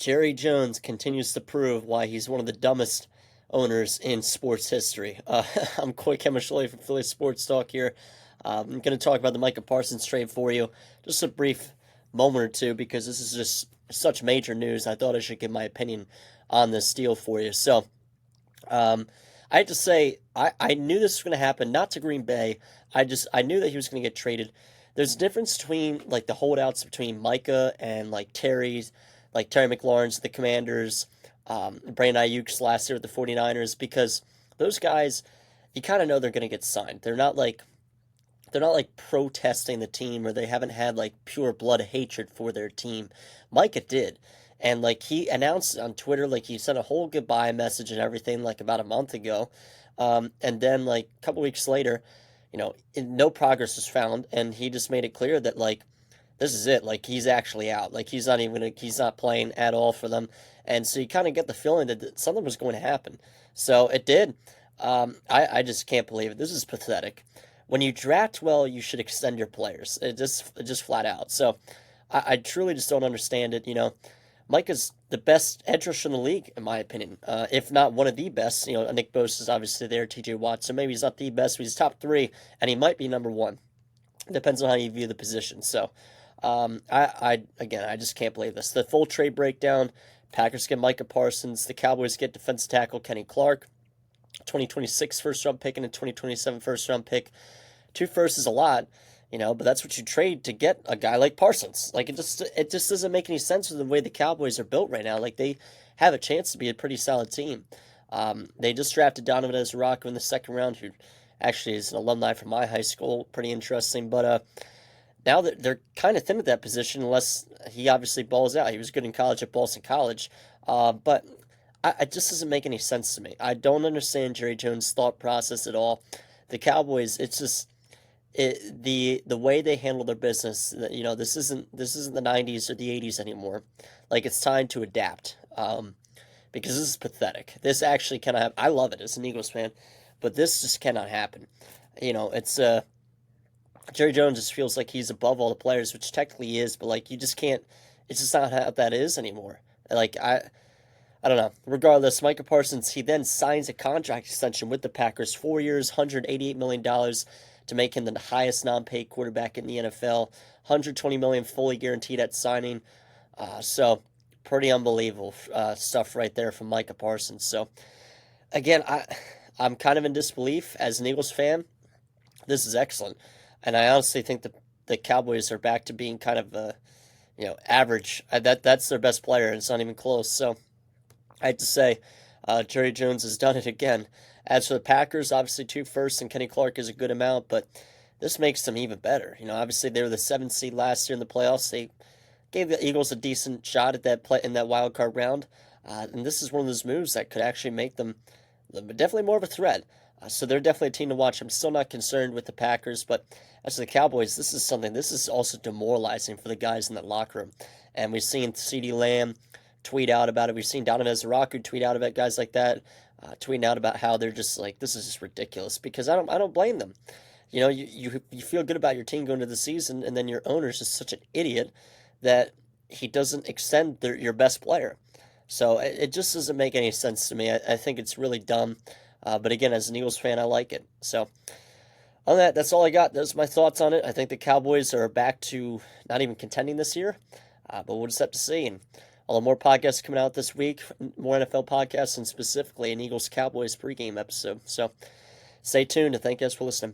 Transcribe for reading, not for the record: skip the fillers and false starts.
Jerry Jones continues to prove why he's one of the dumbest owners in sports history. I'm Coy Camiscioli from Philly Sports Talk here. I'm going to talk about the Micah Parsons trade for you. Just a brief moment or two because this is just such major news. I thought I should give my opinion on this deal for you. Um, I have to say, I knew this was going to happen, not to Green Bay. I knew that he was going to get traded. There's a difference between like the holdouts between Micah and like Terry McLaurin's, the Commanders, Brandon Ayuk's last year with the 49ers, because those guys, you kind of know they're going to get signed. They're not like protesting the team, or they haven't had like pure blood hatred for their team. Micah did. And like he announced on Twitter, like he sent a whole goodbye message and everything like about a month ago. And then like a couple weeks later, no progress was found, and he just made it clear that like this is it. Like he's actually out. Like he's not playing at all for them. And so you kind of get the feeling that something was going to happen. So it did. I just can't believe it. This is pathetic. When you draft well, you should extend your players. It just flat out. So I truly just don't understand it. Micah's the best edge rusher in the league, in my opinion, if not one of the best. Nick Bosa is obviously there, T.J. Watt, so maybe he's not the best, but he's top three, and he might be number one. Depends on how you view the position. So, I just can't believe this. The full trade breakdown: Packers get Micah Parsons, the Cowboys get defensive tackle Kenny Clark, 2026 first round pick and a 2027 first round pick. Two firsts is a lot, but that's what you trade to get a guy like Parsons. Like it just doesn't make any sense with the way the Cowboys are built right now. Like they have a chance to be a pretty solid team. They just drafted Donovan Ezra in the second round, who actually is an alumni from my high school. Pretty interesting, but now that they're kind of thin at that position, unless he obviously balls out. He was good in college at Boston College, but it just doesn't make any sense to me. I don't understand Jerry Jones' thought process at all. The Cowboys, it's just the way they handle their business. This isn't the '90s or the '80s anymore. Like it's time to adapt. Because this is pathetic. This actually cannot happen. I love it as an Eagles fan, but this just cannot happen. It's Jerry Jones just feels like he's above all the players, which technically he is, but like you just can't. It's just not how that is anymore. Like I don't know. Regardless, Micah Parsons, he then signs a contract extension with the Packers, 4 years, $188 million to make him the highest non-paid quarterback in the NFL. $120 million fully guaranteed at signing. So pretty unbelievable stuff right there from Micah Parsons. So again, I'm kind of in disbelief as an Eagles fan. This is excellent, and I honestly think the Cowboys are back to being kind of average. That's their best player, and it's not even close. So I have to say, Jerry Jones has done it again. As for the Packers, obviously two firsts and Kenny Clark is a good amount, but this makes them even better. Obviously they were the seventh seed last year in the playoffs. They gave the Eagles a decent shot at that play in that wild card round, and this is one of those moves that could actually make them definitely more of a threat. So they're definitely a team to watch. I'm still not concerned with the Packers, but as for the Cowboys, this is also demoralizing for the guys in that locker room. And we've seen CeeDee Lamb tweet out about it. We've seen Donovan Ezra tweet out about guys like that, tweeting out about how they're just like, this is just ridiculous, because I don't blame them. You feel good about your team going into the season, and then your owner's just such an idiot that he doesn't extend your best player. So it just doesn't make any sense to me. I think it's really dumb. But again, as an Eagles fan, I like it. So on that's all I got. Those are my thoughts on it. I think the Cowboys are back to not even contending this year, but we'll just have to see. And although more podcasts coming out this week, more NFL podcasts, and specifically an Eagles-Cowboys pregame episode. So stay tuned, and thank you guys for listening.